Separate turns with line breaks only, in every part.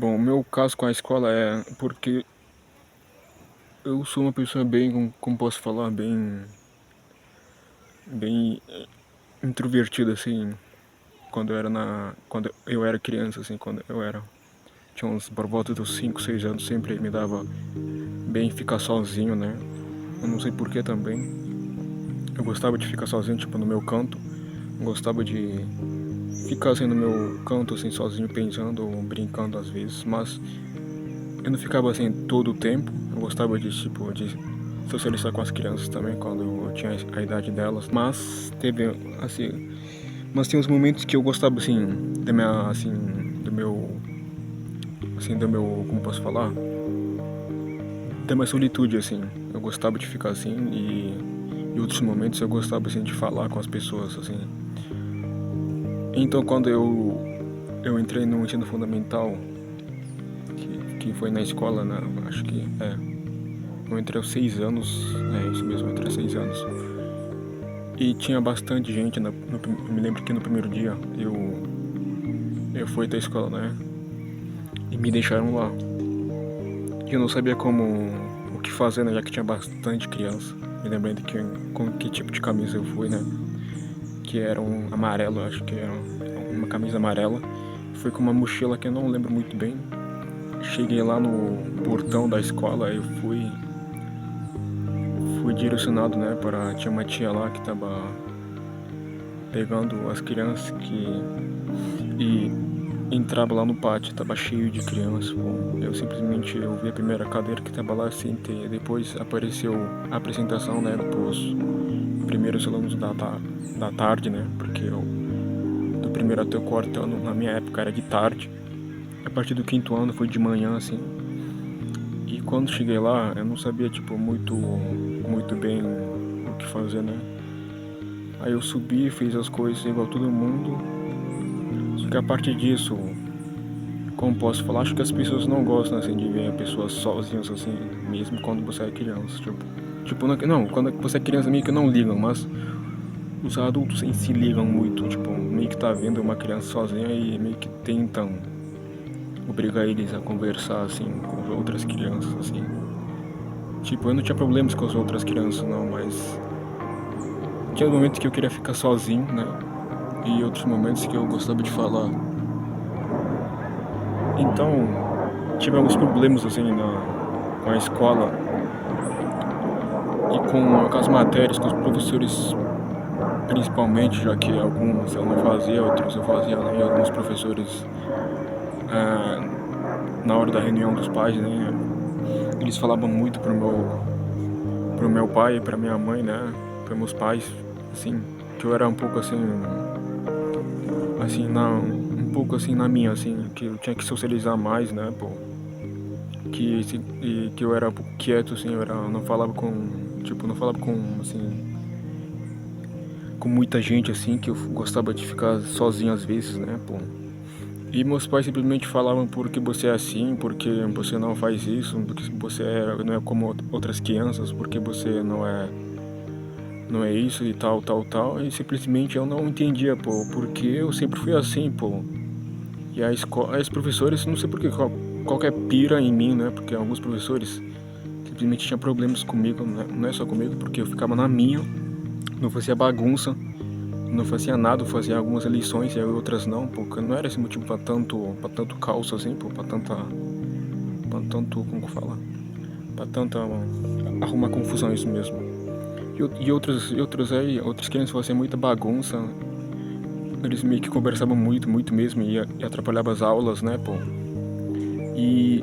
Bom, o meu caso com a escola é porque eu sou uma pessoa bem, como posso falar, bem introvertida, assim, quando eu era criança, assim, tinha uns, por volta dos 5 6 anos, sempre me dava bem ficar sozinho, né? Eu não sei por que também. Eu gostava de ficar sozinho, tipo, no meu canto. Gostava de ficar assim no meu canto, assim, sozinho, pensando ou brincando às vezes, mas eu não ficava assim todo o tempo. Eu gostava de socializar com as crianças também quando eu tinha a idade delas. Mas tem uns momentos que eu gostava assim do meu, como posso falar, da minha solitude assim. Eu gostava de ficar assim e em outros momentos eu gostava assim de falar com as pessoas assim. Então quando eu entrei no ensino fundamental, que foi na escola, né? Acho que eu entrei aos 6 anos, é isso mesmo, eu entrei aos 6 anos. E tinha bastante gente, eu me lembro que no primeiro dia eu fui até a escola, né? E me deixaram lá. E eu não sabia o que fazer, né? Já que tinha bastante criança. Me lembrando com que tipo de camisa eu fui, né? Que era um amarelo, acho que era uma camisa amarela. Fui com uma mochila que eu não lembro muito bem. Cheguei lá no portão da escola, fui direcionado, né, para tinha uma tia lá que tava pegando as crianças e entrava lá no pátio, tava cheio de crianças. Bom, eu vi a primeira cadeira que tava lá, sentei. Depois apareceu a apresentação, né, pros primeiros alunos da tarde, né, porque eu, do primeiro até o quarto ano, na minha época era de tarde. A partir do quinto ano foi de manhã, assim. E quando cheguei lá, eu não sabia, tipo, muito bem o que fazer, né. Aí eu subi, fiz as coisas igual todo mundo. Só que a partir disso, como posso falar, acho que as pessoas não gostam assim de ver pessoas sozinhas assim, mesmo quando você é criança. Não, quando você é criança meio que não ligam, mas os adultos em si ligam muito, tipo, meio que tá vendo uma criança sozinha e meio que tentam obrigar eles a conversar assim com as outras crianças assim. Tipo, eu não tinha problemas com as outras crianças não, mas tinha momentos que eu queria ficar sozinho, né? E outros momentos que eu gostava de falar. Então, tive alguns problemas assim com a escola e com as matérias, com os professores principalmente, já que alguns eu não fazia, outros eu fazia, né? E alguns professores, ah, na hora da reunião dos pais, né? Eles falavam muito pro meu pai e pra minha mãe, né? Para meus pais, assim, que eu era um pouco um pouco assim na minha, assim, que eu tinha que socializar mais, né, pô? Que eu era um pouco quieto, assim, não falava não falava com muita gente, assim, que eu gostava de ficar sozinho às vezes, né, pô. E meus pais simplesmente falavam porque você é assim, porque você não faz isso, porque não é como outras crianças, porque você não é isso e tal, tal, tal. E simplesmente eu não entendia, pô, porque eu sempre fui assim, pô. E a escola, os professores, não sei por que, qualquer pira em mim, né, porque alguns professores simplesmente tinham problemas comigo, né? Não é só comigo, porque eu ficava na minha, não fazia bagunça, não fazia nada, eu fazia algumas lições e outras não, porque não era esse motivo para tanto caos assim, pô, para tanto, como que fala? Para tanta arrumar confusão isso mesmo. Outras crianças faziam muita bagunça, eles meio que conversavam muito mesmo e atrapalhava as aulas, né, pô. E,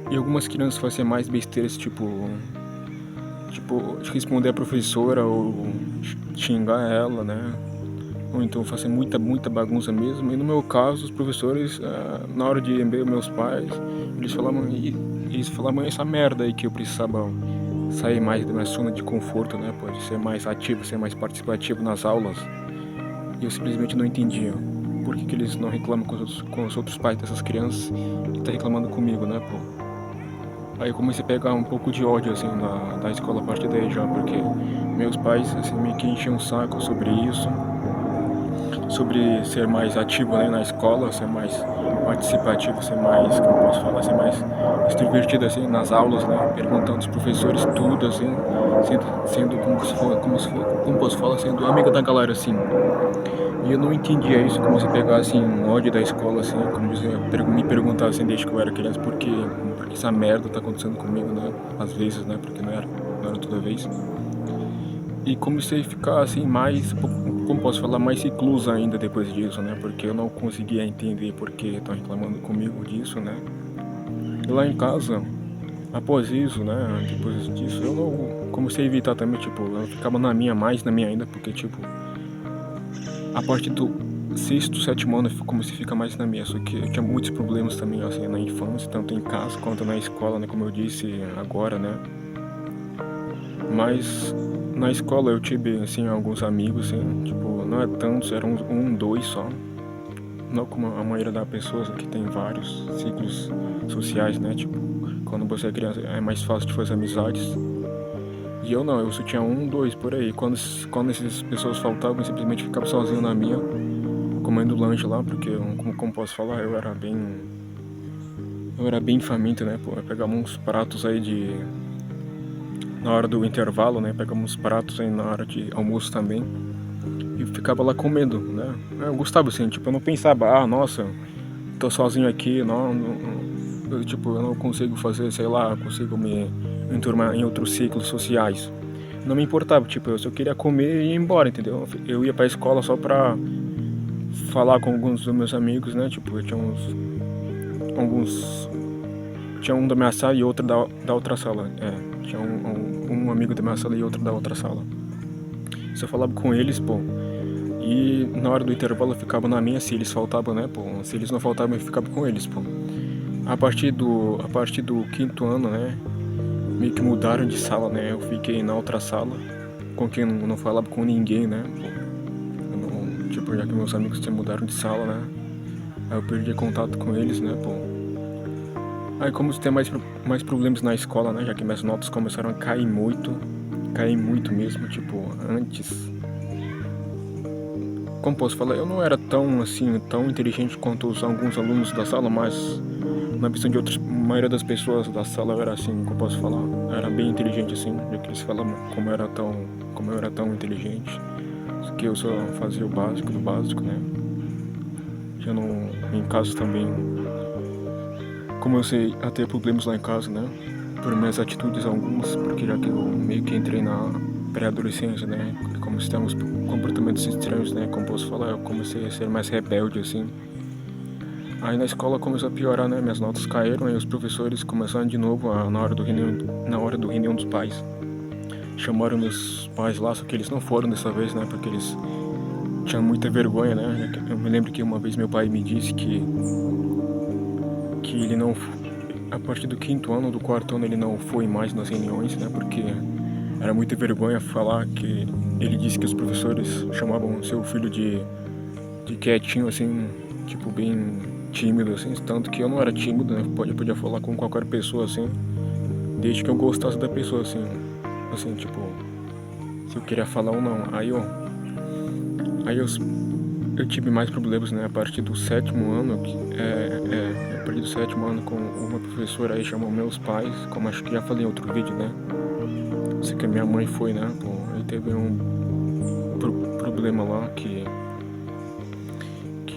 e algumas crianças faziam mais besteiras, tipo, responder a professora ou xingar ela, né? Ou então fazer muita bagunça mesmo. E no meu caso, os professores, na hora de ver meus pais, eles falavam essa merda aí que eu precisava sair mais da minha zona de conforto, né? Pode ser mais ativo, ser mais participativo nas aulas. E eu simplesmente não entendia. Por que eles não reclamam com os outros pais dessas crianças e tá reclamando comigo, né, pô? Aí eu comecei a pegar um pouco de ódio, assim, da escola a partir daí já, porque meus pais, assim, meio que enchiam um saco sobre isso, sobre ser mais ativo, né, na escola, ser mais participativo, ser mais, como eu posso falar, ser mais extrovertido, assim, nas aulas, né, perguntando aos professores tudo, assim, sendo como posso falar, sendo amigo da galera, assim. E eu não entendia isso, como se pegasse um ódio da escola, assim, como se me perguntassem desde que eu era criança por que essa merda tá acontecendo comigo, né, às vezes, né, porque não era toda vez. E comecei a ficar assim mais, como posso falar, mais recluso ainda depois disso, né? Porque eu não conseguia entender por que estão reclamando comigo disso, né? E lá em casa, após isso, né? Depois disso, eu não comecei a evitar também, tipo, eu ficava mais na minha ainda, porque, tipo, a partir do sexto, sétimo ano eu comecei a ficar mais na minha, só que eu tinha muitos problemas também, assim, na infância, tanto em casa quanto na escola, né? Como eu disse agora, né? Mas na escola eu tive, assim, alguns amigos, assim, tipo, não é tantos, eram dois só. Não como a maioria das pessoas que tem vários ciclos sociais, né? Tipo, quando você é criança é mais fácil de fazer amizades. E eu não, eu só tinha dois por aí. Quando essas pessoas faltavam, eu simplesmente ficava sozinho na minha, comendo lanche lá, porque, como posso falar, eu era bem faminto, né? Pô, eu pegava uns pratos aí na hora do intervalo, né? Pegava uns pratos aí na hora de almoço também. E ficava lá comendo, né? Eu gostava assim, tipo, eu não pensava, nossa, tô sozinho aqui, eu não consigo fazer, sei lá, consigo me enturmar em outros ciclos sociais. Não me importava, tipo, eu só queria comer e ir embora, entendeu? Eu ia pra escola só pra falar com alguns dos meus amigos, né? Tipo, eu tinha alguns, tinha um da minha sala e outro da outra sala. Tinha um amigo da minha sala e outro da outra sala. Se eu falava com eles, pô, e na hora do intervalo eu ficava na minha, se eles faltavam, né, pô. Se eles não faltavam, eu ficava com eles, pô. A partir do quinto ano, né, meio que mudaram de sala, né. Eu fiquei na outra sala, com quem eu não falava com ninguém, né, pô. Tipo, já que meus amigos se mudaram de sala, né. Aí eu perdi contato com eles, né, pô. Aí como tem mais problemas na escola, né, já que minhas notas começaram a cair muito mesmo, tipo, antes. Como posso falar, eu não era tão assim, tão inteligente quanto alguns alunos da sala, mas na visão de outras, a maioria das pessoas da sala eu era assim, como posso falar, eu era bem inteligente assim, já que eles falavam como eu era tão inteligente, só que eu só fazia o básico do básico, né? Já não, em casa também, comecei a ter problemas lá em casa, né? Por minhas atitudes algumas, porque já que eu meio que entrei na pré-adolescência, né? Como temos comportamentos estranhos, né? Como posso falar, eu comecei a ser mais rebelde, assim. Aí na escola começou a piorar, né? Minhas notas caíram e os professores começaram de novo na hora do reunião dos pais. Chamaram meus pais lá, só que eles não foram dessa vez, né? Porque eles tinham muita vergonha, né? Eu me lembro que uma vez meu pai me disse que ele não, a partir do quinto ano, do quarto ano, ele não foi mais nas reuniões, né? Porque era muita vergonha falar que ele disse que os professores chamavam seu filho de quietinho, assim, tipo, bem tímido, assim, tanto que eu não era tímido, né? Eu podia falar com qualquer pessoa, assim, desde que eu gostasse da pessoa, assim, tipo, se eu queria falar ou não. Aí eu tive mais problemas, né? A partir do sétimo ano, a partir do sétimo ano com uma professora aí chamou meus pais, como acho que já falei em outro vídeo, né? Sei que a minha mãe foi, né? Pô, aí teve um problema lá que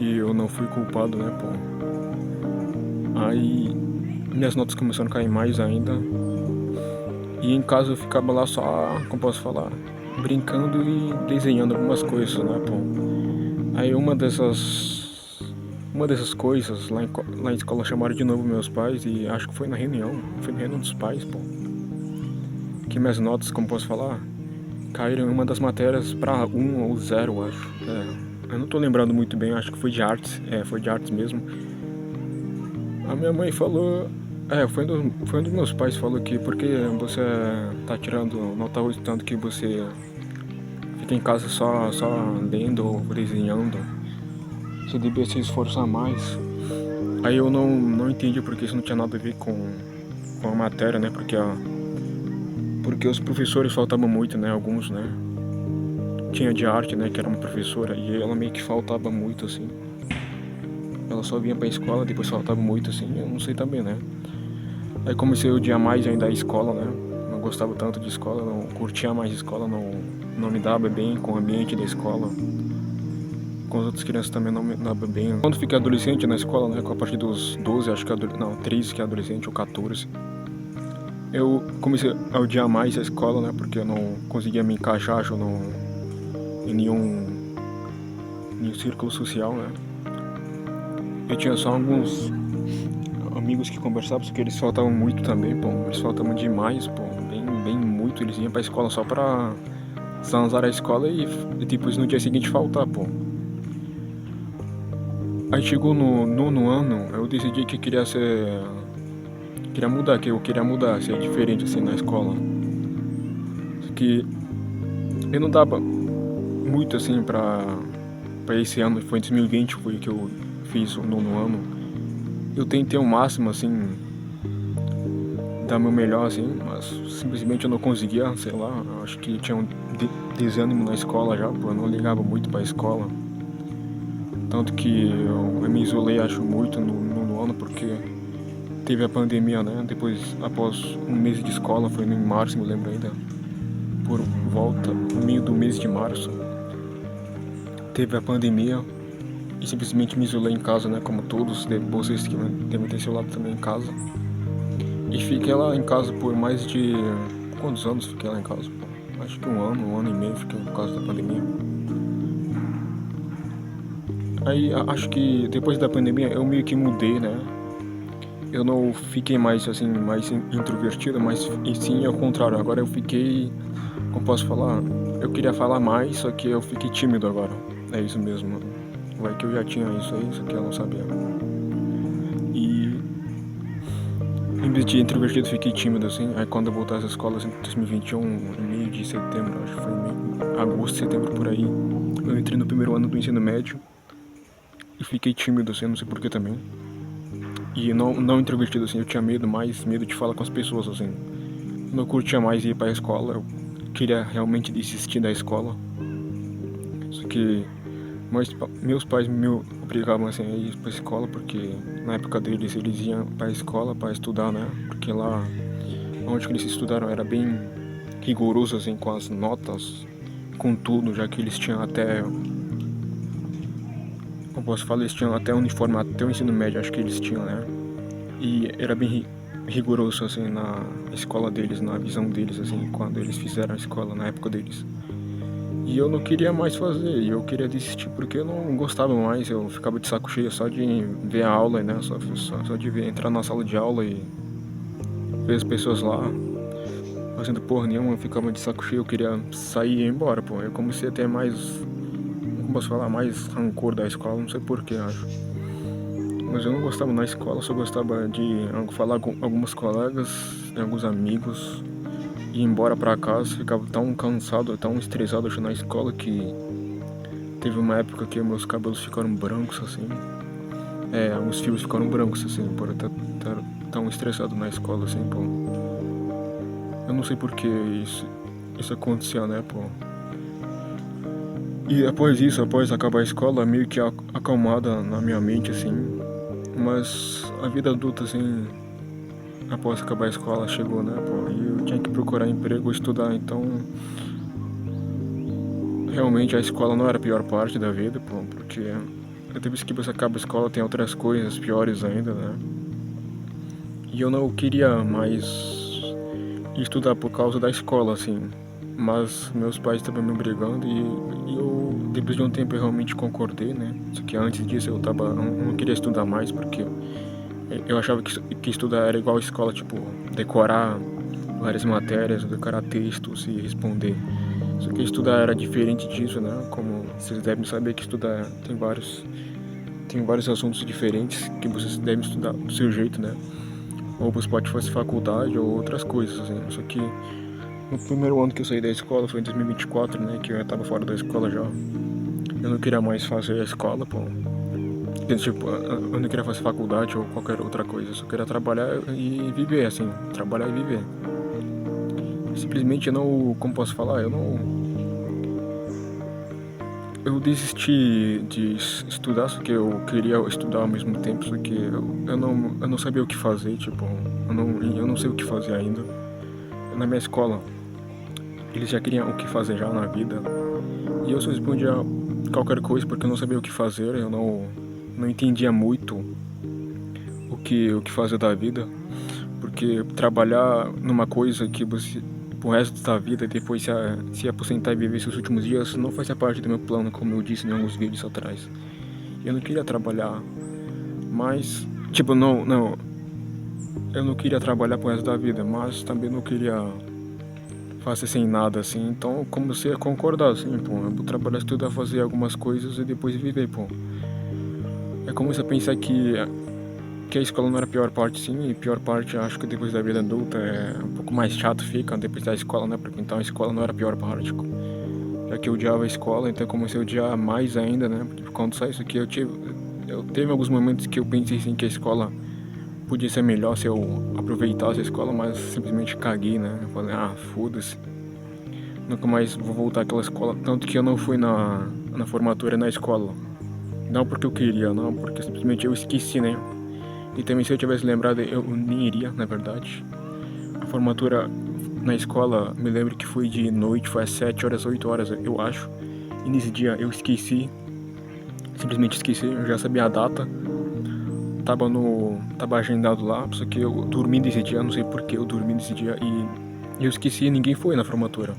eu não fui culpado, né, pô. Aí minhas notas começaram a cair mais ainda. E em casa eu ficava lá só, como posso falar, brincando e desenhando algumas coisas, né, pô. Aí uma dessas coisas lá em escola chamaram de novo meus pais e acho que foi na reunião dos pais, pô. Que minhas notas, como posso falar, caíram em uma das matérias pra 1 ou 0, acho. Eu não tô lembrando muito bem, acho que foi de artes mesmo. A minha mãe falou, foi um dos meus pais falou que porque você tá tirando nota 8 tanto que você fica em casa só lendo ou desenhando, você devia se esforçar mais. Aí eu não entendi porque isso não tinha nada a ver com a matéria, né? Porque os professores faltavam muito, né? Alguns, né? Tinha de arte, né? Que era uma professora e ela meio que faltava muito, assim. ela só vinha pra escola, depois faltava muito, assim, eu não sei também, né? Aí comecei a odiar mais ainda a escola, né? Não gostava tanto de escola, não curtia mais a escola, não me dava bem com o ambiente da escola. Com as outras crianças também não me dava bem. Quando fiquei adolescente na escola, né? Com a partir dos 12, acho que não, 13 que é adolescente, ou 14. Eu comecei a odiar mais a escola, né? Porque eu não conseguia me encaixar, acho, em nenhum círculo social, né? Eu tinha só alguns amigos que conversavam, porque eles faltavam muito também, pô. Eles faltavam demais, pô. Bem muito. Eles iam pra escola só pra zanzar a escola e depois no dia seguinte faltar, pô. Aí chegou no nono ano, eu decidi que queria ser. Queria mudar, que eu queria mudar, ser diferente assim na escola. Só que eu não dava muito assim pra esse ano, foi em 2020, foi que eu fiz o nono ano. Eu tentei o máximo assim, dar meu melhor assim, mas simplesmente eu não conseguia, sei lá, acho que tinha um desânimo na escola já, pô, eu não ligava muito pra escola. Tanto que eu me isolei, acho, muito no nono ano, porque teve a pandemia, né? Depois, após um mês de escola, foi em março, me lembro ainda, por volta, no meio do mês de março, teve a pandemia e simplesmente me isolei em casa, né? Como todos vocês que devem ter seu lado também em casa. E fiquei lá em casa por mais de... Quantos anos fiquei lá em casa? Pô? Acho que um ano e meio fiquei por causa da pandemia. Aí acho que depois da pandemia eu meio que mudei, né? Eu não fiquei mais assim, mais introvertido, mas e sim ao contrário. Agora eu fiquei, como posso falar? Eu queria falar mais, só que eu fiquei tímido agora. É isso mesmo. Vai que eu já tinha isso aí, só que eu não sabia. E em vez de introvertido, fiquei tímido assim. Aí quando eu voltasse à escola assim, em 2021, em meio de setembro, acho que foi meio agosto, setembro por aí, eu entrei no primeiro ano do ensino médio e fiquei tímido assim, não sei porquê também. E não introvertido assim, eu tinha medo, mais medo de falar com as pessoas assim. Não curtia mais ir pra escola, eu queria realmente desistir da escola. Só que meus pais me obrigavam assim, a ir pra escola, porque na época deles eles iam pra escola pra estudar, né? Porque lá onde eles estudaram era bem rigoroso assim com as notas, com tudo, já que eles tinham até, como posso falar, eles tinham até uniforme, até o ensino médio acho que eles tinham, né? E era bem rigoroso assim na escola deles, na visão deles assim, quando eles fizeram a escola na época deles. E eu não queria mais fazer, e eu queria desistir porque eu não gostava mais, eu ficava de saco cheio só de ver a aula, né? Só de ver, entrar na sala de aula e ver as pessoas lá fazendo porra nenhuma, eu ficava de saco cheio, eu queria sair e ir embora, pô. Eu comecei a ter mais, como posso falar, mais rancor da escola, não sei porquê, acho. Mas eu não gostava na escola, só gostava de falar com alguns colegas, alguns amigos, ir embora pra casa, ficava tão cansado, tão estressado na escola que teve uma época que meus cabelos ficaram brancos assim. Os fios ficaram brancos assim, por eu estar tão estressado na escola assim, pô. Eu não sei por que isso acontecia, né, pô. E após acabar a escola, meio que acalmada na minha mente assim. Mas a vida adulta assim, após acabar a escola chegou, né, pô. E eu tinha que procurar emprego, estudar, então realmente a escola não era a pior parte da vida, pô, porque depois que você acaba a escola tem outras coisas piores ainda, né? E eu não queria mais estudar por causa da escola, assim. Mas meus pais estavam me obrigando e eu, depois de um tempo, eu realmente concordei, né? Só que antes disso eu não queria estudar mais porque eu achava que estudar era igual a escola, tipo, decorar várias matérias, decorar textos e responder. Só que estudar era diferente disso, né? Como vocês devem saber que estudar tem vários assuntos diferentes que vocês devem estudar do seu jeito, né? Ou você pode fazer faculdade ou outras coisas, assim. Só que no primeiro ano que eu saí da escola, foi em 2024, né? Que eu já tava fora da escola já. Eu não queria mais fazer a escola, pô. Tipo, eu não queria fazer faculdade ou qualquer outra coisa. Eu só queria trabalhar e viver, assim. Trabalhar e viver. Simplesmente eu não... Como posso falar? Eu não... eu desisti de estudar, só que eu queria estudar ao mesmo tempo, só que eu não sabia o que fazer, tipo, eu não sei o que fazer ainda. Na minha escola, eles já queriam o que fazer já na vida, e eu só respondia qualquer coisa porque eu não sabia o que fazer, eu não entendia muito o que fazer da vida, porque trabalhar numa coisa que você pro resto da vida e depois se aposentar e viver seus últimos dias não fazia parte do meu plano, como eu disse em alguns vídeos atrás. Eu não queria trabalhar, mas tipo, eu não queria trabalhar pro resto da vida, mas também não queria fazer sem nada assim, então eu comecei a concordar assim, pô, eu vou trabalhar, estudar, fazer algumas coisas e depois viver, pô. É como se eu pensar que a escola não era a pior parte, sim, e a pior parte acho que depois da vida adulta é um pouco mais chato fica depois da escola, né? Porque então a escola não era a pior parte. Já que eu odiava a escola, então eu comecei a odiar mais ainda, né? Porque quando saiu isso aqui eu teve alguns momentos que eu pensei assim que a escola podia ser melhor se eu aproveitasse a escola, mas simplesmente caguei, né? Eu falei, ah, foda-se. Nunca mais vou voltar àquela escola, tanto que eu não fui na formatura na escola. Não porque eu queria, não, porque simplesmente eu esqueci, né? E também se eu tivesse lembrado, eu nem iria, na verdade. A formatura na escola, me lembro que foi de noite, foi às 7 horas, 8 horas, eu acho. E nesse dia eu esqueci, simplesmente esqueci, eu já sabia a data. Tava agendado lá, só que eu dormi nesse dia, não sei porque eu dormi nesse dia e eu esqueci, ninguém foi na formatura.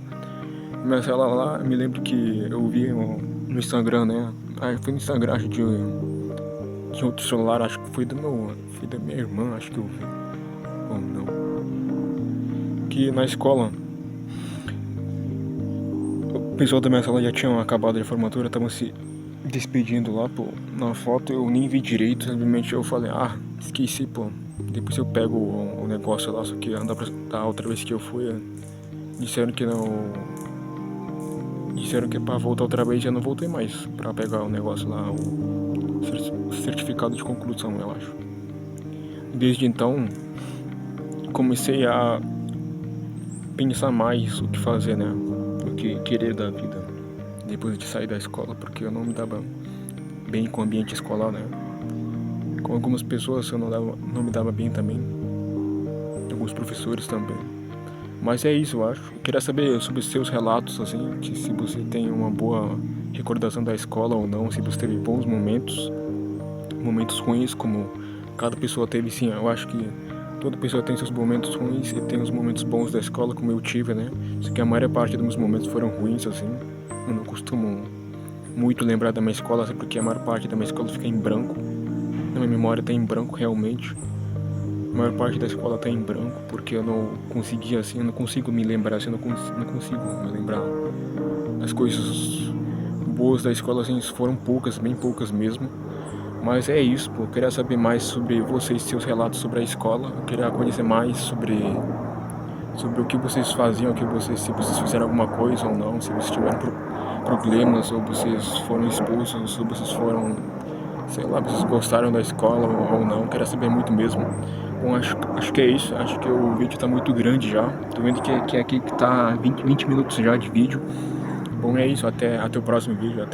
Mas ela lá, me lembro que eu vi no Instagram, né? Foi no Instagram, acho, de outro celular, acho que foi da minha irmã, acho que eu vi. Ou não. Que na escola, o pessoal da minha sala já tinham acabado de formatura, estavam se despedindo lá, pô. Na foto eu nem vi direito, simplesmente eu falei, ah, esqueci, pô. Depois eu pego o negócio lá, só que da outra vez que eu fui, disseram que não. Disseram que pra voltar outra vez já não voltei mais pra pegar o negócio lá, o certificado de conclusão, eu acho. Desde então, comecei a pensar mais o que fazer, né? O que querer da vida depois de sair da escola, porque eu não me dava bem com o ambiente escolar, né? Com algumas pessoas eu não me dava bem também, alguns professores também. Mas é isso, eu acho. Eu queria saber sobre os seus relatos, assim, se você tem uma boa recordação da escola ou não, se você teve bons momentos ruins, como cada pessoa teve, sim. Eu acho que toda pessoa tem seus momentos ruins e tem os momentos bons da escola, como eu tive, né? Só que a maior parte dos meus momentos foram ruins, assim. Eu não costumo muito lembrar da minha escola, assim, porque a maior parte da minha escola fica em branco. Na minha memória tá em branco, realmente. A maior parte da escola tá em branco, porque eu não conseguia, assim, eu não consigo me lembrar, assim, não consigo me lembrar. As coisas boas da escola, assim, foram poucas, bem poucas mesmo. Mas é isso, pô. Eu queria saber mais sobre vocês, seus relatos sobre a escola. Eu queria conhecer mais sobre o que vocês faziam, se vocês fizeram alguma coisa ou não, se vocês tiveram problemas, ou vocês foram expulsos, ou vocês foram, sei lá, vocês gostaram da escola ou não. Eu queria saber muito mesmo. Bom, acho que é isso. Acho que o vídeo tá muito grande já. Tô vendo que aqui que tá 20 minutos já de vídeo. Bom, é isso. Até o próximo vídeo.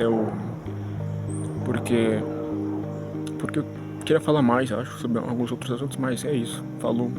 Porque eu queria falar mais, acho, sobre alguns outros assuntos, mas é isso. Falou.